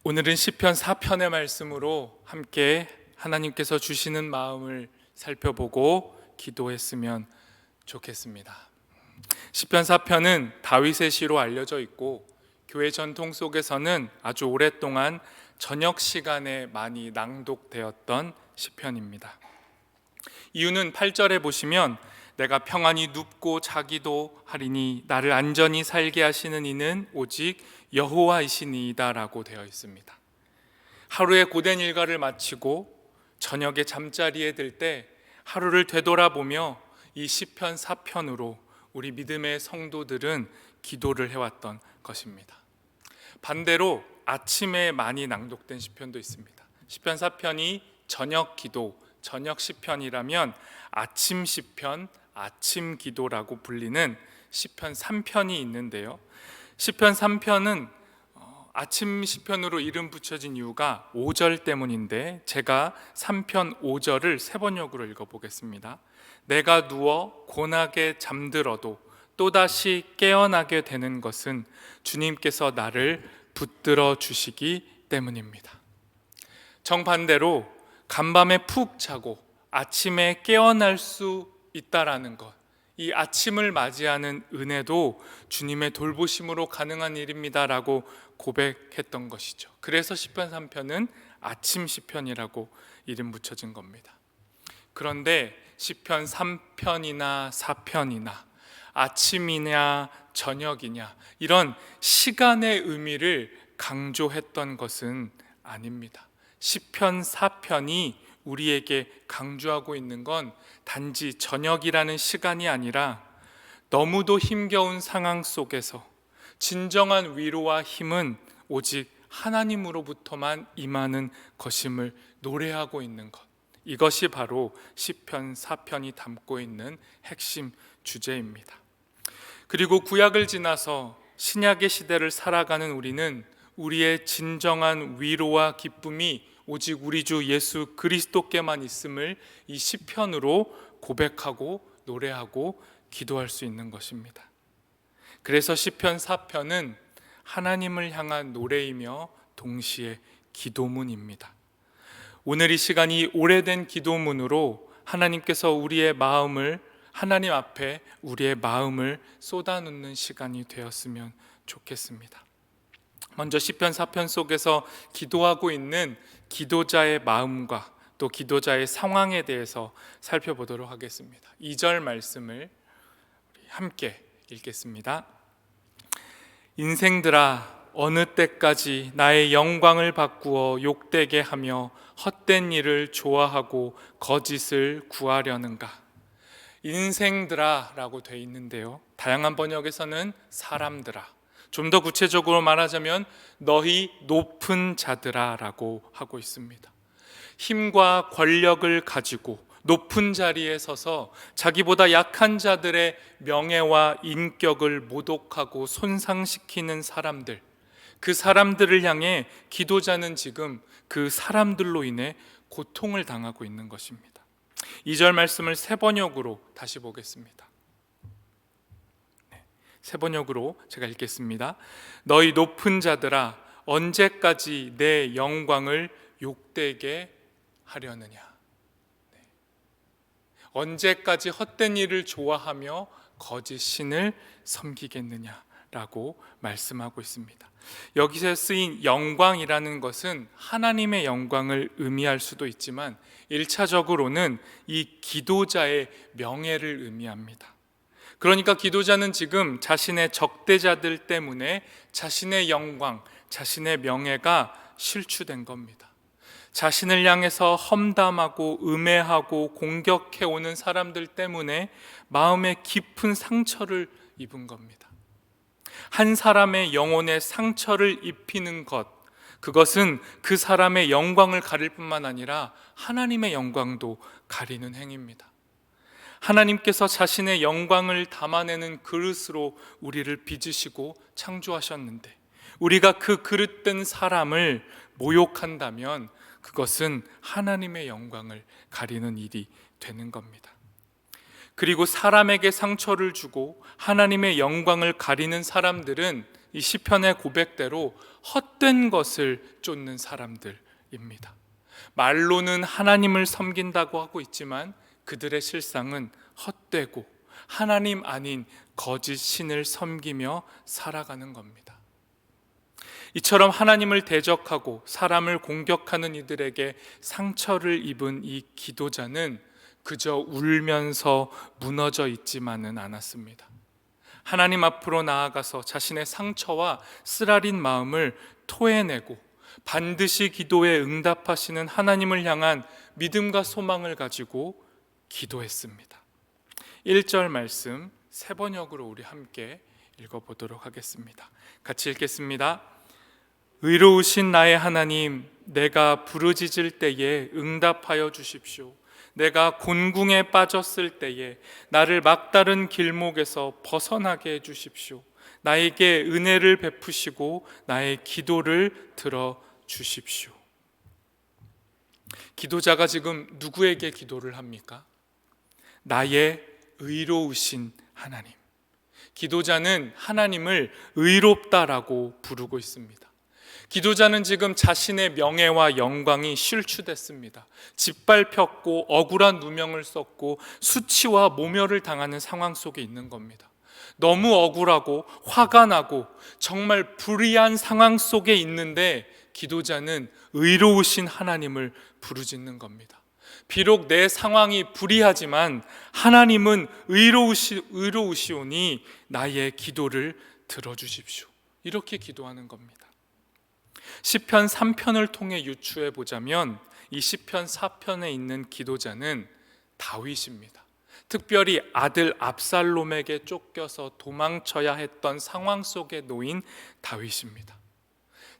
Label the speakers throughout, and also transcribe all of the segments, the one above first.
Speaker 1: 오늘은 시편 4편의 말씀으로 함께 하나님께서 주시는 마음을 살펴보고 기도했으면 좋겠습니다. 시편 4편은 다윗의 시로 알려져 있고 교회 전통 속에서는 아주 오랫동안 저녁 시간에 많이 낭독되었던 시편입니다. 이유는 8절에 보시면 내가 평안히 눕고 자기도 하리니 나를 안전히 살게 하시는 이는 오직 여호와이시니이다 라고 되어 있습니다. 하루의 고된 일과를 마치고 저녁에 잠자리에 들 때 하루를 되돌아보며 이 시편 4편으로 우리 믿음의 성도들은 기도를 해왔던 것입니다. 반대로 아침에 많이 낭독된 시편도 있습니다. 시편 4편이 저녁 기도, 저녁 시편이라면 아침 시편, 아침 기도라고 불리는 시편 3편이 있는데요. 시편 3편은 아침 시편으로 이름 붙여진 이유가 5절 때문인데 제가 3편 5절을 세 번역으로 읽어보겠습니다. 내가 누워 고나게 잠들어도 또다시 깨어나게 되는 것은 주님께서 나를 붙들어 주시기 때문입니다. 정반대로 간밤에 푹 자고 아침에 깨어날 수 있다라는 것, 이 아침을 맞이하는 은혜도 주님의 돌보심으로 가능한 일입니다라고 고백했던 것이죠. 그래서 시편 3편은 아침 시편이라고 이름 붙여진 겁니다. 그런데 시편 3편이나 4편이나 아침이냐 저녁이냐 이런 시간의 의미를 강조했던 것은 아닙니다. 시편 4편이 우리에게 강조하고 있는 건 단지 저녁이라는 시간이 아니라 너무도 힘겨운 상황 속에서 진정한 위로와 힘은 오직 하나님으로부터만 임하는 것임을 노래하고 있는 것, 이것이 바로 시편 4편이 담고 있는 핵심 주제입니다. 그리고 구약을 지나서 신약의 시대를 살아가는 우리는 우리의 진정한 위로와 기쁨이 오직 우리 주 예수 그리스도께만 있음을 이 시편으로 고백하고 노래하고 기도할 수 있는 것입니다. 그래서 시편 4편은 하나님을 향한 노래이며 동시에 기도문입니다. 오늘 이 시간이 오래된 기도문으로 하나님께서 우리의 마음을 하나님 앞에 우리의 마음을 쏟아놓는 시간이 되었으면 좋겠습니다. 먼저 시편 4편 속에서 기도하고 있는 기도자의 마음과 또 기도자의 상황에 대해서 살펴보도록 하겠습니다. 2절 말씀을 함께 읽겠습니다. 인생들아 어느 때까지 나의 영광을 바꾸어 욕되게 하며 헛된 일을 좋아하고 거짓을 구하려는가. 인생들아 라고 되어 있는데요, 다양한 번역에서는 사람들아, 좀 더 구체적으로 말하자면 너희 높은 자들아 라고 하고 있습니다. 힘과 권력을 가지고 높은 자리에 서서 자기보다 약한 자들의 명예와 인격을 모독하고 손상시키는 사람들, 그 사람들을 향해 기도자는 지금 그 사람들로 인해 고통을 당하고 있는 것입니다. 2절 말씀을 세 번역으로 다시 보겠습니다. 세 번역으로 제가 읽겠습니다. 너희 높은 자들아 언제까지 내 영광을 욕되게 하려느냐. 언제까지 헛된 일을 좋아하며 거짓 신을 섬기겠느냐라고 말씀하고 있습니다. 여기서 쓰인 영광이라는 것은 하나님의 영광을 의미할 수도 있지만 1차적으로는 이 기도자의 명예를 의미합니다. 그러니까 기도자는 지금 자신의 적대자들 때문에 자신의 영광, 자신의 명예가 실추된 겁니다. 자신을 향해서 험담하고 음해하고 공격해오는 사람들 때문에 마음에 깊은 상처를 입은 겁니다. 한 사람의 영혼에 상처를 입히는 것, 그것은 그 사람의 영광을 가릴 뿐만 아니라 하나님의 영광도 가리는 행위입니다. 하나님께서 자신의 영광을 담아내는 그릇으로 우리를 빚으시고 창조하셨는데 우리가 그 그릇된 사람을 모욕한다면 그것은 하나님의 영광을 가리는 일이 되는 겁니다. 그리고 사람에게 상처를 주고 하나님의 영광을 가리는 사람들은 이 시편의 고백대로 헛된 것을 쫓는 사람들입니다. 말로는 하나님을 섬긴다고 하고 있지만 그들의 실상은 헛되고 하나님 아닌 거짓 신을 섬기며 살아가는 겁니다. 이처럼 하나님을 대적하고 사람을 공격하는 이들에게 상처를 입은 이 기도자는 그저 울면서 무너져 있지만은 않았습니다. 하나님 앞으로 나아가서 자신의 상처와 쓰라린 마음을 토해내고 반드시 기도에 응답하시는 하나님을 향한 믿음과 소망을 가지고 기도했습니다. 1절 말씀 세 번역으로 우리 함께 읽어보도록 하겠습니다. 같이 읽겠습니다. 의로우신 나의 하나님, 내가 부르짖을 때에 응답하여 주십시오. 내가 곤궁에 빠졌을 때에 나를 막다른 길목에서 벗어나게 해주십시오. 나에게 은혜를 베푸시고 나의 기도를 들어주십시오. 기도자가 지금 누구에게 기도를 합니까? 나의 의로우신 하나님. 기도자는 하나님을 의롭다라고 부르고 있습니다. 기도자는 지금 자신의 명예와 영광이 실추됐습니다. 짓밟혔고 억울한 누명을 썼고 수치와 모멸을 당하는 상황 속에 있는 겁니다. 너무 억울하고 화가 나고 정말 불의한 상황 속에 있는데 기도자는 의로우신 하나님을 부르짖는 겁니다. 비록 내 상황이 불의하지만 하나님은 의로우시오니 나의 기도를 들어주십시오. 이렇게 기도하는 겁니다. 시편 3편을 통해 유추해 보자면 이 시편 4편에 있는 기도자는 다윗입니다. 특별히 아들 압살롬에게 쫓겨서 도망쳐야 했던 상황 속에 놓인 다윗입니다.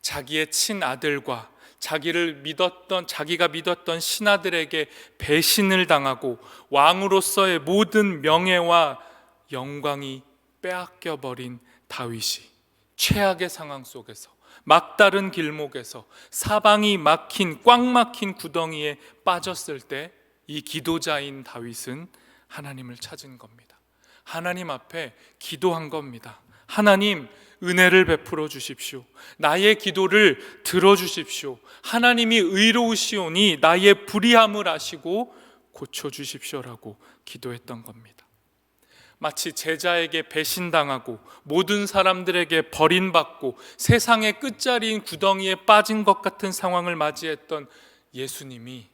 Speaker 1: 자기의 친아들과 자기가 믿었던 신하들에게 배신을 당하고 왕으로서의 모든 명예와 영광이 빼앗겨 버린 다윗이 최악의 상황 속에서 막다른 길목에서 사방이 꽉 막힌 구덩이에 빠졌을 때 이 기도자인 다윗은 하나님을 찾은 겁니다. 하나님 앞에 기도한 겁니다. 하나님, 은혜를 베풀어 주십시오. 나의 기도를 들어주십시오. 하나님이 의로우시오니 나의 불의함을 아시고 고쳐주십시오라고 기도했던 겁니다. 마치 제자에게 배신당하고 모든 사람들에게 버림받고 세상의 끝자리인 구덩이에 빠진 것 같은 상황을 맞이했던 예수님이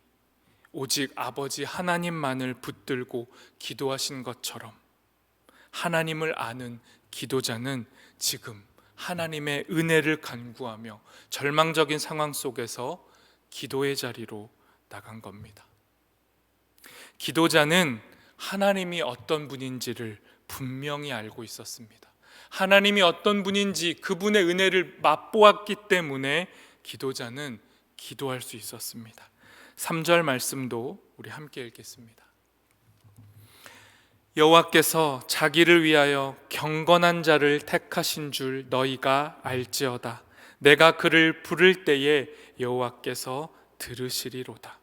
Speaker 1: 오직 아버지 하나님만을 붙들고 기도하신 것처럼 하나님을 아는 기도자는 지금 하나님의 은혜를 간구하며 절망적인 상황 속에서 기도의 자리로 나간 겁니다. 기도자는 하나님이 어떤 분인지를 분명히 알고 있었습니다. 하나님이 어떤 분인지 그분의 은혜를 맛보았기 때문에 기도자는 기도할 수 있었습니다. 3절 말씀도 우리 함께 읽겠습니다. 여호와께서 자기를 위하여 경건한 자를 택하신 줄 너희가 알지어다. 내가 그를 부를 때에 여호와께서 들으시리로다.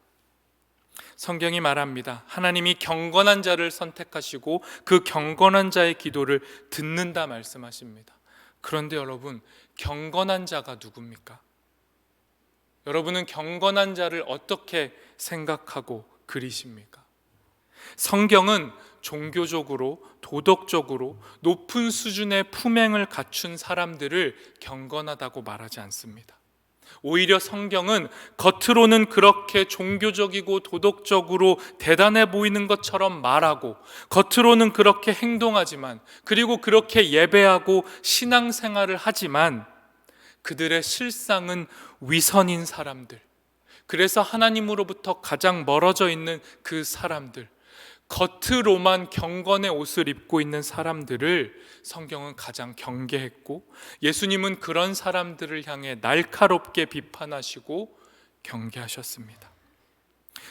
Speaker 1: 성경이 말합니다. 하나님이 경건한 자를 선택하시고 그 경건한 자의 기도를 듣는다 말씀하십니다. 그런데 여러분, 경건한 자가 누굽니까? 여러분은 경건한 자를 어떻게 생각하고 그리십니까? 성경은 종교적으로, 도덕적으로 높은 수준의 품행을 갖춘 사람들을 경건하다고 말하지 않습니다. 오히려 성경은 겉으로는 그렇게 종교적이고 도덕적으로 대단해 보이는 것처럼 말하고 겉으로는 그렇게 행동하지만, 그리고 그렇게 예배하고 신앙생활을 하지만 그들의 실상은 위선인 사람들, 그래서 하나님으로부터 가장 멀어져 있는 그 사람들, 겉으로만 경건의 옷을 입고 있는 사람들을 성경은 가장 경계했고, 예수님은 그런 사람들을 향해 날카롭게 비판하시고 경계하셨습니다.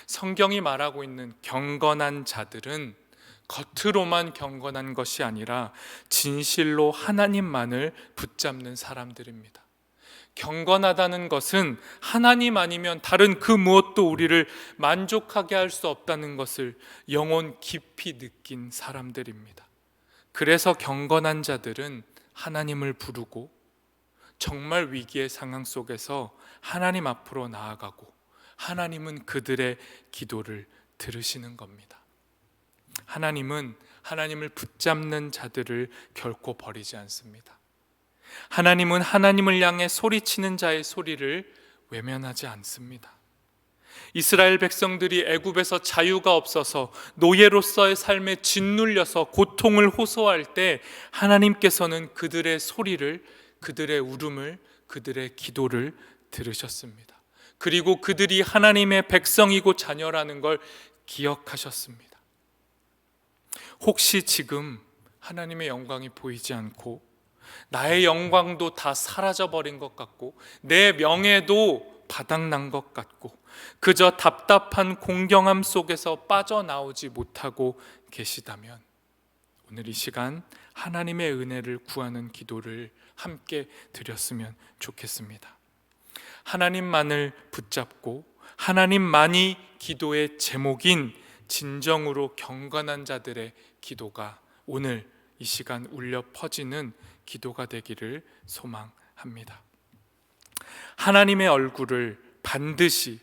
Speaker 1: 성경이 말하고 있는 경건한 자들은 겉으로만 경건한 것이 아니라 진실로 하나님만을 붙잡는 사람들입니다. 경건하다는 것은 하나님 아니면 다른 그 무엇도 우리를 만족하게 할 수 없다는 것을 영혼 깊이 느낀 사람들입니다. 그래서 경건한 자들은 하나님을 부르고 정말 위기의 상황 속에서 하나님 앞으로 나아가고 하나님은 그들의 기도를 들으시는 겁니다. 하나님은 하나님을 붙잡는 자들을 결코 버리지 않습니다. 하나님은 하나님을 향해 소리치는 자의 소리를 외면하지 않습니다. 이스라엘 백성들이 애굽에서 자유가 없어서 노예로서의 삶에 짓눌려서 고통을 호소할 때 하나님께서는 그들의 소리를, 그들의 울음을, 그들의 기도를 들으셨습니다. 그리고 그들이 하나님의 백성이고 자녀라는 걸 기억하셨습니다. 혹시 지금 하나님의 영광이 보이지 않고 나의 영광도 다 사라져버린 것 같고 내 명예도 바닥난 것 같고 그저 답답한 공경함 속에서 빠져나오지 못하고 계시다면 오늘 이 시간 하나님의 은혜를 구하는 기도를 함께 드렸으면 좋겠습니다. 하나님만을 붙잡고 하나님만이 기도의 제목인 진정으로 경건한 자들의 기도가 오늘 이 시간 울려 퍼지는 기도가 되기를 소망합니다. 하나님의 얼굴을 반드시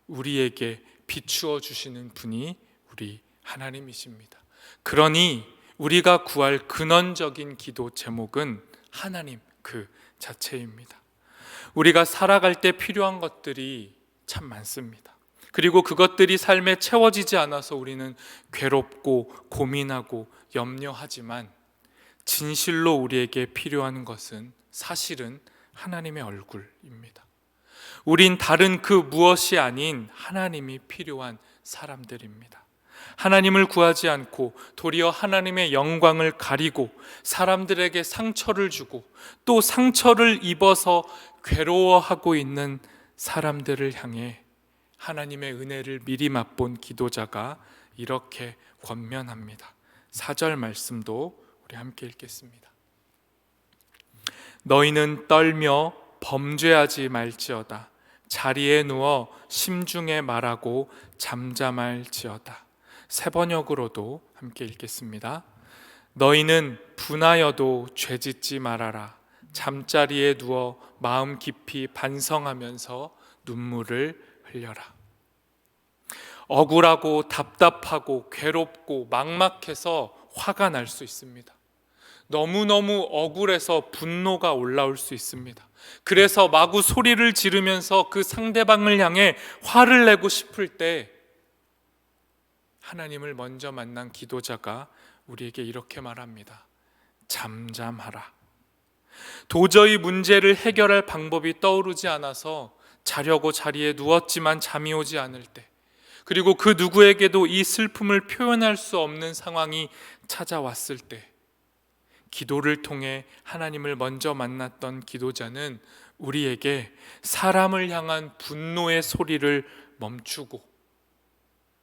Speaker 1: 우리에게 비추어 주시는 분이 우리 하나님이십니다. 그러니 우리가 구할 근원적인 기도 제목은 하나님 그 자체입니다. 우리가 살아갈 때 필요한 것들이 참 많습니다. 그리고 그것들이 삶에 채워지지 않아서 우리는 괴롭고 고민하고 염려하지만 진실로 우리에게 필요한 것은 사실은 하나님의 얼굴입니다. 우린 다른 그 무엇이 아닌 하나님이 필요한 사람들입니다. 하나님을 구하지 않고 도리어 하나님의 영광을 가리고 사람들에게 상처를 주고 또 상처를 입어서 괴로워하고 있는 사람들을 향해 하나님의 은혜를 미리 맛본 기도자가 이렇게 권면합니다. 4절 말씀도 우리 함께 읽겠습니다. 너희는 떨며 범죄하지 말지어다. 자리에 누워 심중에 말하고 잠잠할지어다. 새 번역으로도 함께 읽겠습니다. 너희는 분하여도 죄짓지 말아라. 잠자리에 누워 마음 깊이 반성하면서 눈물을 흘려라. 억울하고 답답하고 괴롭고 막막해서 화가 날 수 있습니다. 너무너무 억울해서 분노가 올라올 수 있습니다. 그래서 마구 소리를 지르면서 그 상대방을 향해 화를 내고 싶을 때 하나님을 먼저 만난 기도자가 우리에게 이렇게 말합니다. 잠잠하라. 도저히 문제를 해결할 방법이 떠오르지 않아서 자려고 자리에 누웠지만 잠이 오지 않을 때, 그리고 그 누구에게도 이 슬픔을 표현할 수 없는 상황이 찾아왔을 때 기도를 통해 하나님을 먼저 만났던 기도자는 우리에게 사람을 향한 분노의 소리를 멈추고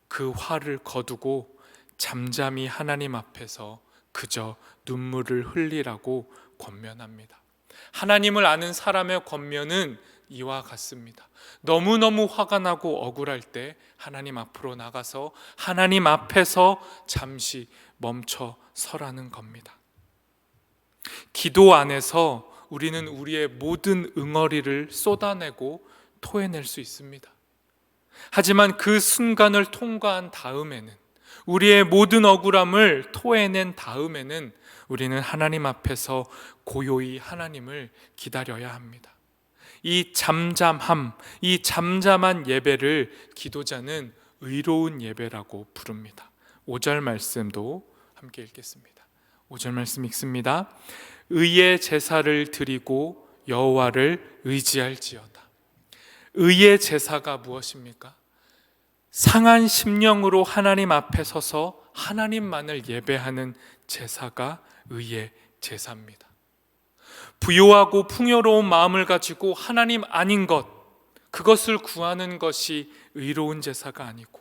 Speaker 1: 그 화를 거두고 잠잠히 하나님 앞에서 그저 눈물을 흘리라고 권면합니다. 하나님을 아는 사람의 권면은 이와 같습니다. 너무너무 화가 나고 억울할 때 하나님 앞으로 나가서 하나님 앞에서 잠시 멈춰 서라는 겁니다. 기도 안에서 우리는 우리의 모든 응어리를 쏟아내고 토해낼 수 있습니다. 하지만 그 순간을 통과한 다음에는, 우리의 모든 억울함을 토해낸 다음에는 우리는 하나님 앞에서 고요히 하나님을 기다려야 합니다. 이 잠잠함, 이 잠잠한 예배를 기도자는 의로운 예배라고 부릅니다. 5절 말씀도 함께 읽겠습니다. 5절 말씀 읽습니다. 의의 제사를 드리고 여호와를 의지할지어다. 의의 제사가 무엇입니까? 상한 심령으로 하나님 앞에 서서 하나님만을 예배하는 제사가 의의 제사입니다. 부요하고 풍요로운 마음을 가지고 하나님 아닌 것, 그것을 구하는 것이 의로운 제사가 아니고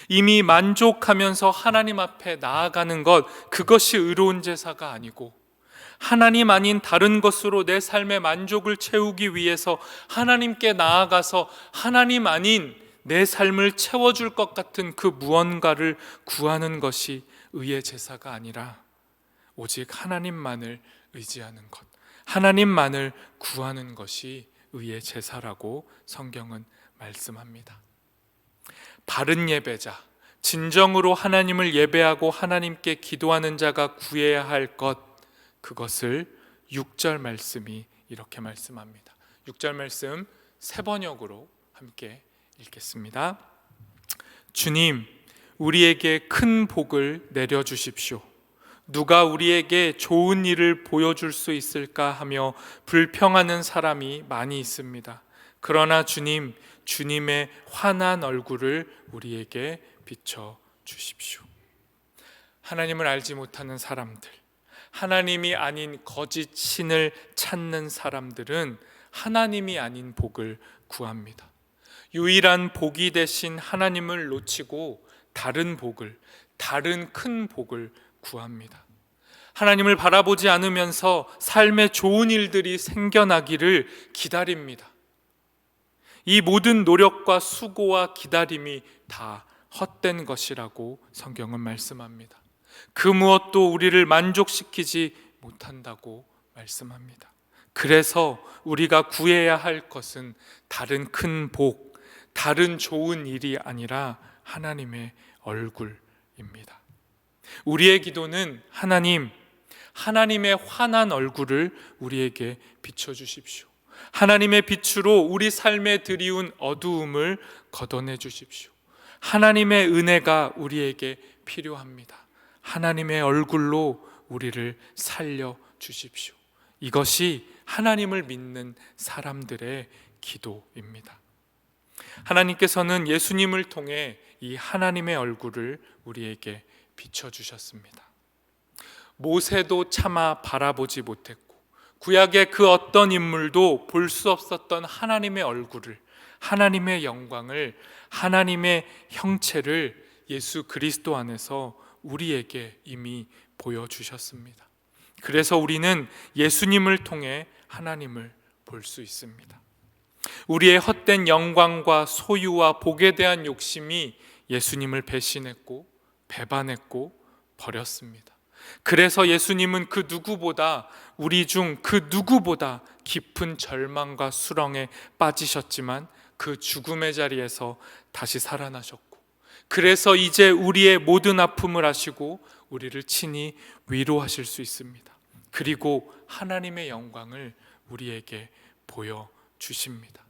Speaker 1: 이미 만족하면서 하나님 앞에 나아가는 것, 그것이 의로운 제사가 아니고 하나님 아닌 다른 것으로 내 삶의 만족을 채우기 위해서 하나님께 나아가서 하나님 아닌 내 삶을 채워줄 것 같은 그 무언가를 구하는 것이 의의 제사가 아니라 오직 하나님만을 의지하는 것, 하나님만을 구하는 것이 의의 제사라고 성경은 말씀합니다. 바른 예배자, 진정으로 하나님을 예배하고 하나님께 기도하는 자가 구해야 할 것, 그것을 6절 말씀이 이렇게 말씀합니다. 6절 말씀 세 번역으로 함께 읽겠습니다. 주님, 우리에게 큰 복을 내려주십시오. 누가 우리에게 좋은 일을 보여줄 수 있을까 하며 불평하는 사람이 많이 있습니다. 그러나 주님, 주님의 환한 얼굴을 우리에게 비춰 주십시오. 하나님을 알지 못하는 사람들, 하나님이 아닌 거짓 신을 찾는 사람들은 하나님이 아닌 복을 구합니다. 유일한 복이 되신 하나님을 놓치고 다른 복을, 다른 큰 복을 구합니다. 하나님을 바라보지 않으면서 삶에 좋은 일들이 생겨나기를 기다립니다. 이 모든 노력과 수고와 기다림이 다 헛된 것이라고 성경은 말씀합니다. 그 무엇도 우리를 만족시키지 못한다고 말씀합니다. 그래서 우리가 구해야 할 것은 다른 큰 복, 다른 좋은 일이 아니라 하나님의 얼굴입니다. 우리의 기도는 하나님, 하나님의 환한 얼굴을 우리에게 비춰주십시오. 하나님의 빛으로 우리 삶에 드리운 어두움을 걷어내 주십시오. 하나님의 은혜가 우리에게 필요합니다. 하나님의 얼굴로 우리를 살려 주십시오. 이것이 하나님을 믿는 사람들의 기도입니다. 하나님께서는 예수님을 통해 이 하나님의 얼굴을 우리에게 비춰주셨습니다. 모세도 차마 바라보지 못했고 구약의 그 어떤 인물도 볼 수 없었던 하나님의 얼굴을, 하나님의 영광을, 하나님의 형체를 예수 그리스도 안에서 우리에게 이미 보여주셨습니다. 그래서 우리는 예수님을 통해 하나님을 볼 수 있습니다. 우리의 헛된 영광과 소유와 복에 대한 욕심이 예수님을 배신했고 배반했고 버렸습니다. 그래서 예수님은 그 누구보다, 우리 중 그 누구보다 깊은 절망과 수렁에 빠지셨지만 그 죽음의 자리에서 다시 살아나셨고, 그래서 이제 우리의 모든 아픔을 아시고 우리를 친히 위로하실 수 있습니다. 그리고 하나님의 영광을 우리에게 보여주십니다.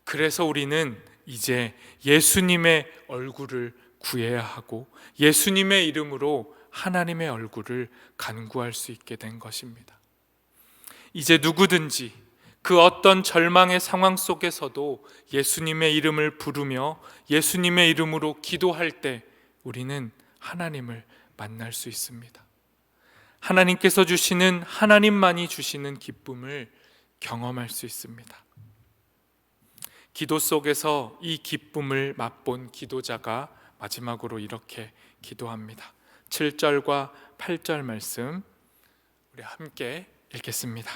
Speaker 1: 그래서 우리는 이제 예수님의 얼굴을 구해야 하고 예수님의 이름으로 하나님의 얼굴을 간구할 수 있게 된 것입니다. 이제 누구든지 그 어떤 절망의 상황 속에서도 예수님의 이름을 부르며 예수님의 이름으로 기도할 때 우리는 하나님을 만날 수 있습니다. 하나님께서 주시는, 하나님만이 주시는 기쁨을 경험할 수 있습니다. 기도 속에서 이 기쁨을 맛본 기도자가 마지막으로 이렇게 기도합니다. 7절과 8절 말씀 우리 함께 읽겠습니다.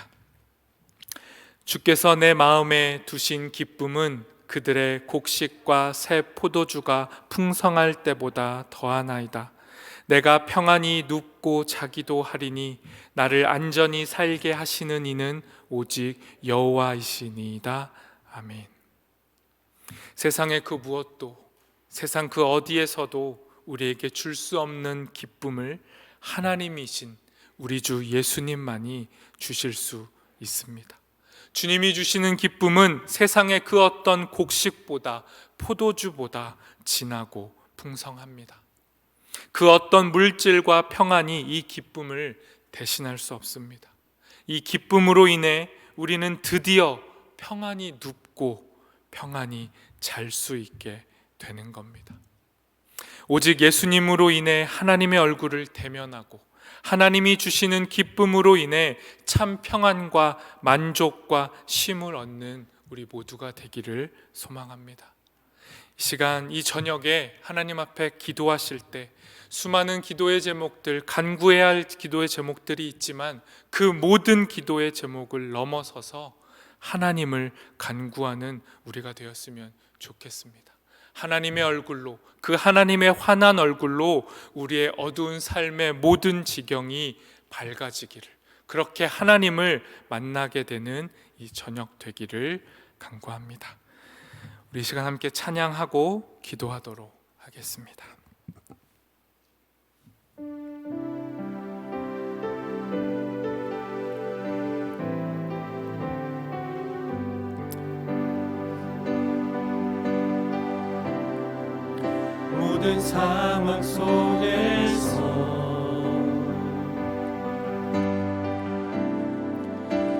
Speaker 1: 주께서 내 마음에 두신 기쁨은 그들의 곡식과 새 포도주가 풍성할 때보다 더하나이다. 내가 평안히 눕고 자기도 하리니 나를 안전히 살게 하시는 이는 오직 여호와이시니이다. 아멘. 세상의 그 무엇도, 세상 그 어디에서도 우리에게 줄 수 없는 기쁨을 하나님이신 우리 주 예수님만이 주실 수 있습니다. 주님이 주시는 기쁨은 세상의 그 어떤 곡식보다, 포도주보다 진하고 풍성합니다. 그 어떤 물질과 평안이 이 기쁨을 대신할 수 없습니다. 이 기쁨으로 인해 우리는 드디어 평안히 눕고 평안히 잘 수 있게 되는 겁니다. 오직 예수님으로 인해 하나님의 얼굴을 대면하고 하나님이 주시는 기쁨으로 인해 참 평안과 만족과 쉼을 얻는 우리 모두가 되기를 소망합니다. 이 시간, 이 저녁에 하나님 앞에 기도하실 때 수많은 기도의 제목들, 간구해야 할 기도의 제목들이 있지만 그 모든 기도의 제목을 넘어서서 하나님을 간구하는 우리가 되었으면 좋겠습니다. 하나님의 얼굴로, 그 하나님의 환한 얼굴로 우리의 어두운 삶의 모든 지경이 밝아지기를, 그렇게 하나님을 만나게 되는 이 저녁 되기를 간구합니다. 우리 이 시간 함께 찬양하고 기도하도록 하겠습니다.
Speaker 2: 모든 상황 속에서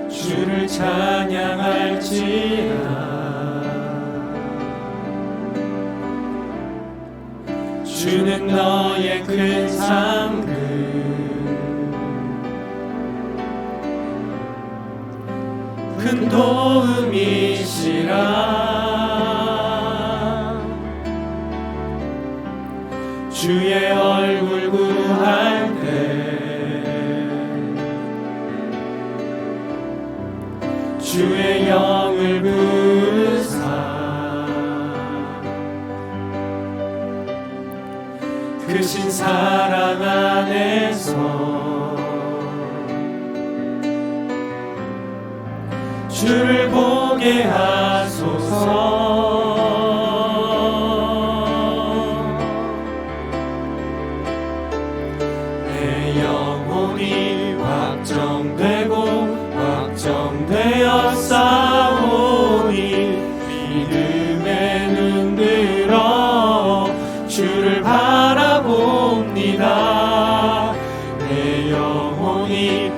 Speaker 2: 주를 찬양할지라. 주는 너의 큰 상급, 큰 도움이시라. 주의 얼굴 구할 때 주의 영을 부으사 크신 사랑 안에서 주를 보게 하소서. 확정되어 싸우니 믿음에 눈들어 주를 바라봅니다. 내 영혼이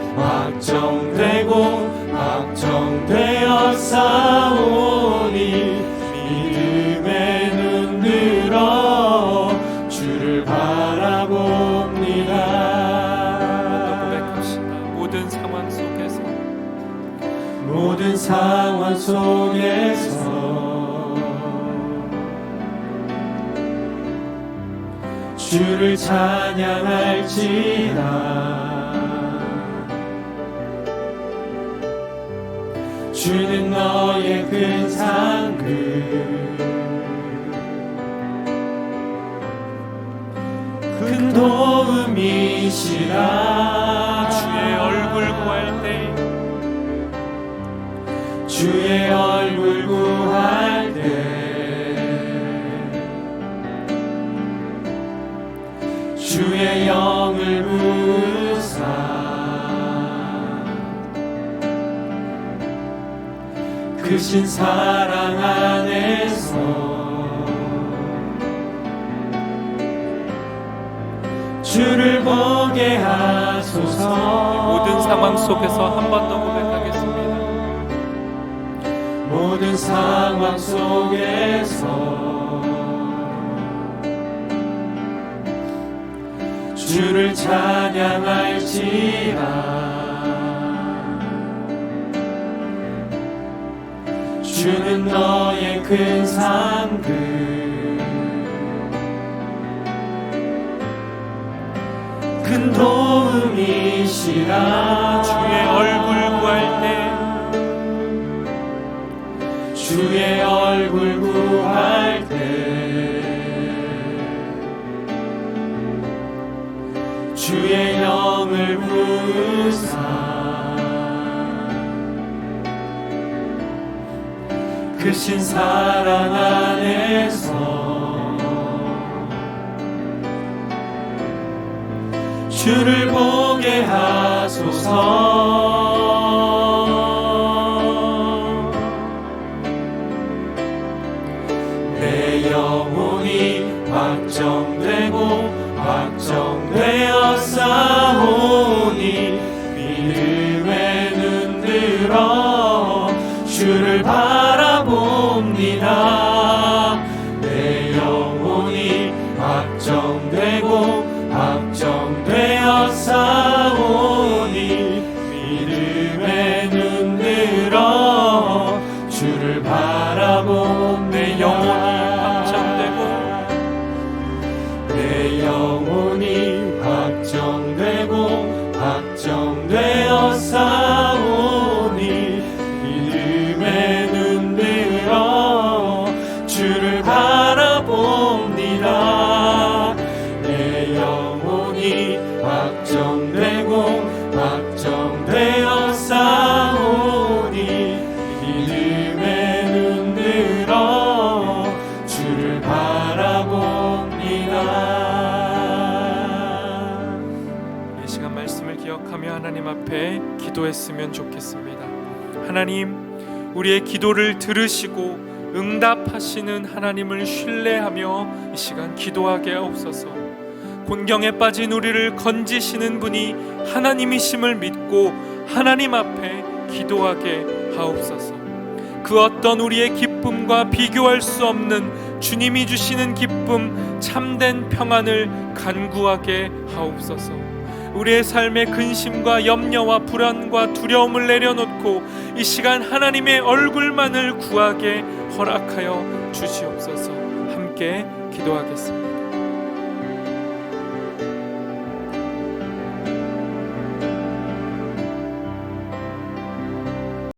Speaker 2: 확정되어 싸우니 믿음에 눈들어 주를 바라봅니다. 모든 상황 속에서 주를 찬양할지라. 주는 너의 큰 상급, 큰 도움이시라.
Speaker 1: 주의 얼굴 구할 때
Speaker 2: 주의 얼굴 구할 때 주의 영을 부으사 크신 사랑 안에서 주를 보게 하소서.
Speaker 1: 모든 상황 속에서 한 번 더 고백하겠습니다.
Speaker 2: 모든 상황 속에서 주를 찬양할지라. 주는 너의 큰 상급, 큰 도움이시라.
Speaker 1: 주의 얼굴 구할 때
Speaker 2: 주의 얼굴 구할 때 주의 영을 부으사 크신 사랑 안에서 주를 보게 하소서. 내 영혼이 확정되어 싸우니 믿음에 눈들어 주를 바라봅니다. 내 영혼이 확정되어 싸우니 믿음에 눈들어 주를 바라봅니다.
Speaker 1: 내 영혼이 확정되고
Speaker 2: 내 영혼이
Speaker 1: 하나님 앞에 기도했으면 좋겠습니다. 하나님, 우리의 기도를 들으시고 응답하시는 하나님을 신뢰하며 이 시간 기도하게 하옵소서. 곤경에 빠진 우리를 건지시는 분이 하나님이심을 믿고 하나님 앞에 기도하게 하옵소서. 그 어떤 우리의 기쁨과 비교할 수 없는 주님이 주시는 기쁨, 참된 평안을 간구하게 하옵소서. 우리의 삶의 근심과 염려와 불안과 두려움을 내려놓고 이 시간 하나님의 얼굴만을 구하게 허락하여 주시옵소서. 함께 기도하겠습니다.